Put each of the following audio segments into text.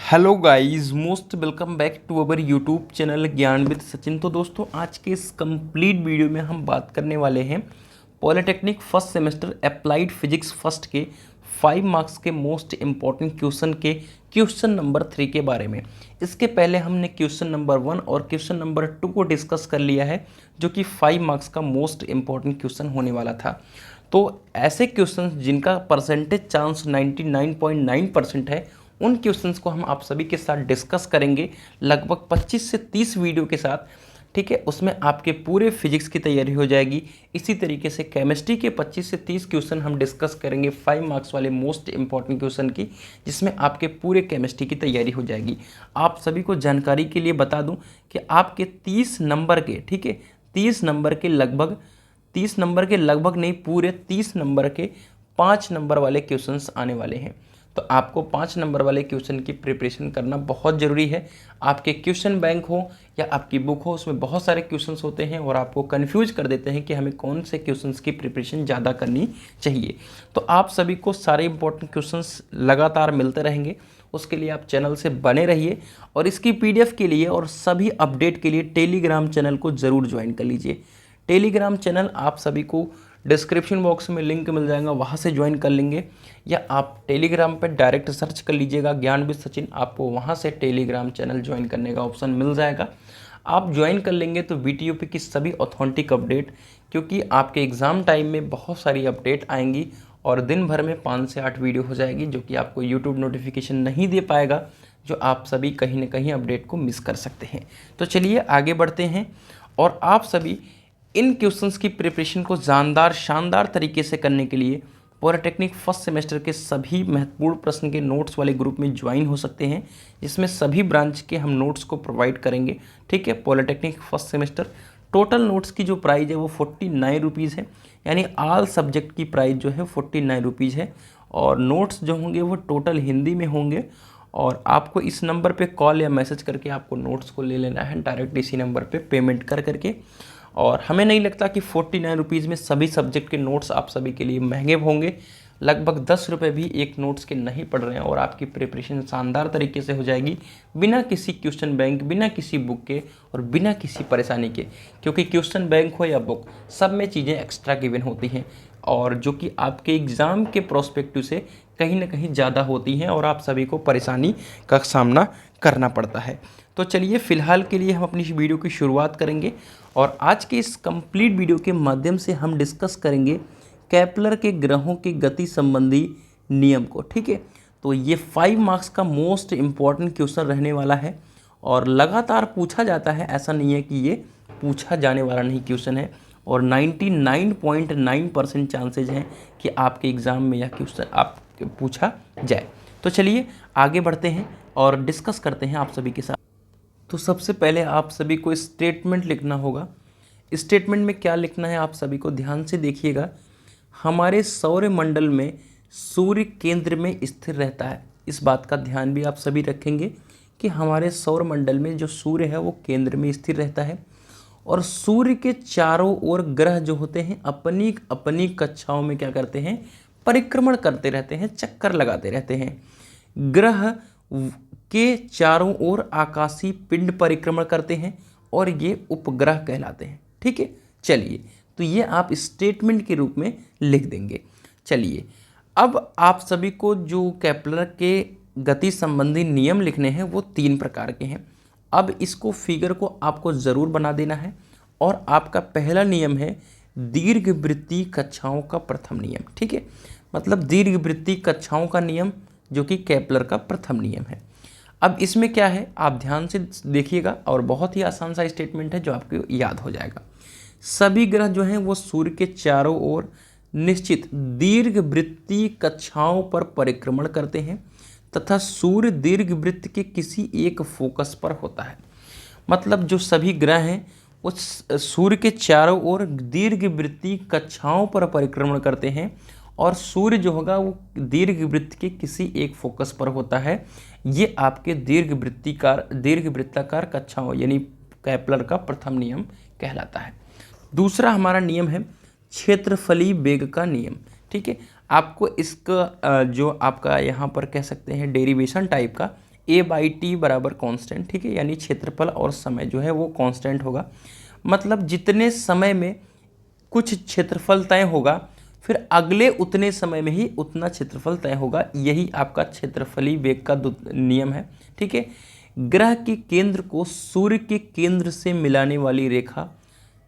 Hello guys, most welcome back to our YouTube channel Gyan with Sachin. तो दोस्तों, आज के इस कंप्लीट वीडियो में हम बात करने वाले हैं polytechnic first semester applied physics first के 5 मार्क्स के मोस्ट इम्पॉर्टेंट क्वेश्चन के क्वेश्चन नंबर 3 के बारे में। इसके पहले हमने क्वेश्चन नंबर 1 और क्वेश्चन नंबर 2 को डिस्कस कर लिया है, जो कि 5 मार्क्स का मोस्ट इम्पॉर्टेंट क्वेश्चन होने वाला था। तो ऐसे क्वेश्चन जिनका परसेंटेज चांस 99.9% है, उन क्वेश्चंस को हम आप सभी के साथ डिस्कस करेंगे लगभग 25 से 30 वीडियो के साथ। ठीक है, उसमें आपके पूरे फिजिक्स की तैयारी हो जाएगी। इसी तरीके से केमिस्ट्री के 25 से 30 क्वेश्चन हम डिस्कस करेंगे 5 मार्क्स वाले मोस्ट इंपॉर्टेंट क्वेश्चन की, जिसमें आपके पूरे केमिस्ट्री की तैयारी हो जाएगी। आप सभी को जानकारी के लिए बता दूं कि आपके 30 नंबर के, ठीक है, 30 नंबर के लगभग नहीं, पूरे 30 नंबर के 5 नंबर वाले क्वेश्चंस आने वाले हैं। तो आपको 5 नंबर वाले क्वेश्चन की प्रिपरेशन करना बहुत ज़रूरी है। आपके क्वेश्चन बैंक हो या आपकी बुक हो, उसमें बहुत सारे क्वेश्चंस होते हैं और आपको कंफ्यूज कर देते हैं कि हमें कौन से क्वेश्चंस की प्रिपरेशन ज़्यादा करनी चाहिए। तो आप सभी को सारे इंपॉर्टेंट क्वेश्चंस लगातार मिलते रहेंगे, उसके लिए आप चैनल से बने रहिए। और इसकी PDF के लिए और सभी अपडेट के लिए टेलीग्राम चैनल को ज़रूर ज्वाइन कर लीजिए। टेलीग्राम चैनल आप सभी को डिस्क्रिप्शन बॉक्स में लिंक मिल जाएगा, वहाँ से ज्वाइन कर लेंगे, या आप टेलीग्राम पर डायरेक्ट सर्च कर लीजिएगा ज्ञान विद सचिन, आपको वहाँ से टेलीग्राम चैनल ज्वाइन करने का ऑप्शन मिल जाएगा। आप ज्वाइन कर लेंगे तो VTOP की सभी ऑथेंटिक अपडेट, क्योंकि आपके एग्ज़ाम टाइम में बहुत सारी अपडेट आएंगी और दिन भर में 5 से 8 वीडियो हो जाएगी, जो कि आपको यूट्यूब नोटिफिकेशन नहीं दे पाएगा, जो आप सभी कहीं ना कहीं अपडेट को मिस कर सकते हैं। तो चलिए आगे बढ़ते हैं, और आप सभी इन क्वेश्चंस की प्रिपरेशन को शानदार तरीके से करने के लिए पॉलिटेक्निक फर्स्ट सेमेस्टर के सभी महत्वपूर्ण प्रश्न के नोट्स वाले ग्रुप में ज्वाइन हो सकते हैं, जिसमें सभी ब्रांच के हम नोट्स को प्रोवाइड करेंगे। ठीक है, polytechnic first semester total notes की जो प्राइस है वो 49 रुपीज़ है, यानी ऑल सब्जेक्ट की प्राइस जो है 49 रुपीज़ है। और नोट्स जो होंगे वो टोटल हिंदी में होंगे, और आपको इस नंबर पे कॉल या मैसेज करके आपको नोट्स को ले लेना है डायरेक्ट इसी नंबर पे पेमेंट कर करके। और हमें नहीं लगता कि 49 रुपीज़ में सभी सब्जेक्ट के नोट्स आप सभी के लिए महंगे होंगे। लगभग 10 रुपये भी एक नोट्स के नहीं पड़ रहे हैं, और आपकी प्रिपरेशन शानदार तरीके से हो जाएगी, बिना किसी क्वेश्चन बैंक, बिना किसी बुक के और बिना किसी परेशानी के। क्योंकि क्वेश्चन बैंक हो या बुक, सब में चीज़ें एक्स्ट्रा गिवन होती हैं, और जो कि आपके एग्ज़ाम के प्रोस्पेक्टिव से कहीं ना कहीं ज़्यादा होती हैं, और आप सभी को परेशानी का सामना करना पड़ता है। तो चलिए फ़िलहाल के लिए हम अपनी इस वीडियो की शुरुआत करेंगे, और आज के इस कंप्लीट वीडियो के माध्यम से हम डिस्कस करेंगे केपलर के ग्रहों की गति संबंधी नियम को। ठीक है, तो ये 5 मार्क्स का मोस्ट इम्पॉर्टेंट क्वेश्चन रहने वाला है, और लगातार पूछा जाता है, ऐसा नहीं है कि ये पूछा जाने वाला नहीं क्वेश्चन है, और 99.9% चांसेज हैं कि आपके एग्ज़ाम में यह क्वेश्चन आप पूछा जाए। तो चलिए आगे बढ़ते हैं और डिस्कस करते हैं आप सभी के साथ। तो सबसे पहले आप सभी को स्टेटमेंट लिखना होगा। स्टेटमेंट में क्या लिखना है आप सभी को ध्यान से देखिएगा। हमारे सौरमंडल में सूर्य केंद्र में स्थिर रहता है। इस बात का ध्यान भी आप सभी रखेंगे कि हमारे सौरमंडल में जो सूर्य है वो केंद्र में स्थिर रहता है, और सूर्य के चारों ओर ग्रह जो होते हैं अपनी अपनी कक्षाओं में क्या करते हैं, परिक्रमण करते रहते हैं, चक्कर लगाते रहते हैं। ग्रह के चारों ओर आकाशीय पिंड परिक्रमण करते हैं, और ये उपग्रह कहलाते हैं। ठीक है, चलिए, तो ये आप स्टेटमेंट के रूप में लिख देंगे। चलिए, अब आप सभी को जो केपलर के गति संबंधी नियम लिखने हैं वो 3 प्रकार के हैं। अब इसको फिगर को आपको ज़रूर बना देना है, और आपका पहला नियम है दीर्घवृत्तीय कक्षाओं का प्रथम नियम। ठीक है, मतलब दीर्घवृत्तीय कक्षाओं का नियम, जो कि केपलर का प्रथम नियम है। अब इसमें क्या है आप ध्यान से देखिएगा, और बहुत ही आसान सा स्टेटमेंट है जो आपको याद हो जाएगा। सभी ग्रह जो हैं वो सूर्य के चारों ओर निश्चित दीर्घवृत्तीय कक्षाओं पर परिक्रमण करते हैं, तथा सूर्य दीर्घवृत्त के किसी एक फोकस पर होता है। मतलब जो सभी ग्रह हैं उस सूर्य के चारों ओर दीर्घवृत्तीय कक्षाओं पर परिक्रमण करते हैं, और सूर्य जो होगा वो दीर्घवृत्त के किसी एक फोकस पर होता है। ये आपके दीर्घवृत्ताकार कक्षाओं यानी केपलर का प्रथम नियम कहलाता है। दूसरा हमारा नियम है क्षेत्रफलीय वेग का नियम। ठीक है, आपको इसका जो आपका यहाँ पर कह सकते हैं डेरिवेशन टाइप का A/T बराबर कांस्टेंट, ठीक है, यानी क्षेत्रफल और समय जो है वो कांस्टेंट होगा। मतलब जितने समय में कुछ क्षेत्रफल तय होगा, फिर अगले उतने समय में ही उतना क्षेत्रफल तय होगा। यही आपका क्षेत्रफलीय वेग का नियम है, ठीक है। ग्रह के केंद्र को सूर्य के केंद्र से मिलाने वाली रेखा,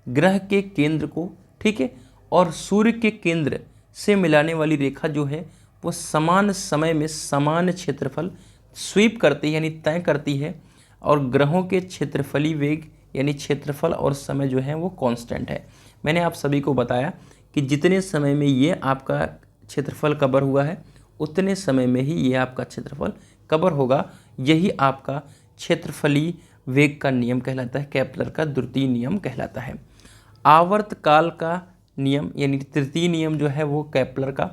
ग्रह के केंद्र को, ठीक है, और सूर्य के केंद्र से मिलाने वाली रेखा जो है वो समान समय में समान क्षेत्रफल स्वीप करती है, यानी तय करती है। और ग्रहों के क्षेत्रफलीय वेग यानी क्षेत्रफल और समय जो है वो कांस्टेंट है। मैंने आप सभी को बताया कि जितने समय में ये आपका क्षेत्रफल कवर हुआ है, उतने समय में ही ये आपका क्षेत्रफल कवर होगा। यही आपका क्षेत्रफलीय वेग का नियम कहलाता है, केपलर का द्वितीय नियम कहलाता है। आवर्तकाल का नियम यानी तृतीय नियम जो है वो केपलर का,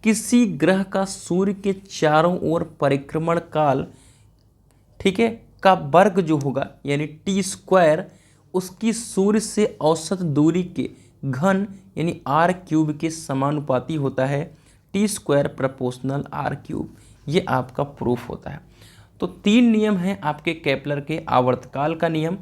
किसी ग्रह का सूर्य के चारों ओर परिक्रमण काल, ठीक है, का वर्ग जो होगा यानी T² उसकी सूर्य से औसत दूरी के घन यानी R³ के समानुपाती होता है। T² प्रोपोर्शनल R³, ये आपका प्रूफ होता है। तो 3 नियम हैं आपके केपलर के, आवर्तकाल का नियम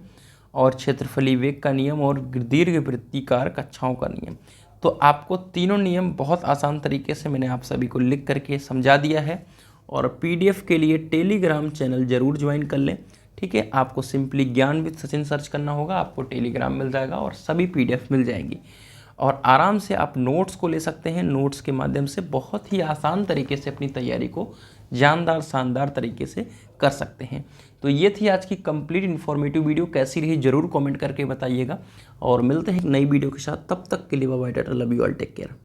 और क्षेत्रफलीय वेग का नियम और दीर्घवृत्तीकार कक्षाओं का नियम। तो आपको तीनों नियम बहुत आसान तरीके से मैंने आप सभी को लिख करके समझा दिया है। और PDF के लिए टेलीग्राम चैनल जरूर ज्वाइन कर लें, ठीक है। आपको सिंपली ज्ञान विद सचिन सर्च करना होगा, आपको टेलीग्राम मिल जाएगा और सभी PDF मिल जाएंगी। और आराम से आप नोट्स को ले सकते हैं। नोट्स के माध्यम से बहुत ही आसान तरीके से अपनी तैयारी को जानदार शानदार तरीके से कर सकते हैं। तो ये थी आज की कंप्लीट इन्फॉर्मेटिव वीडियो। कैसी रही जरूर कमेंट करके बताइएगा और मिलते हैं एक नई वीडियो के साथ। तब तक के लिए bye bye, tata, love you all, take care.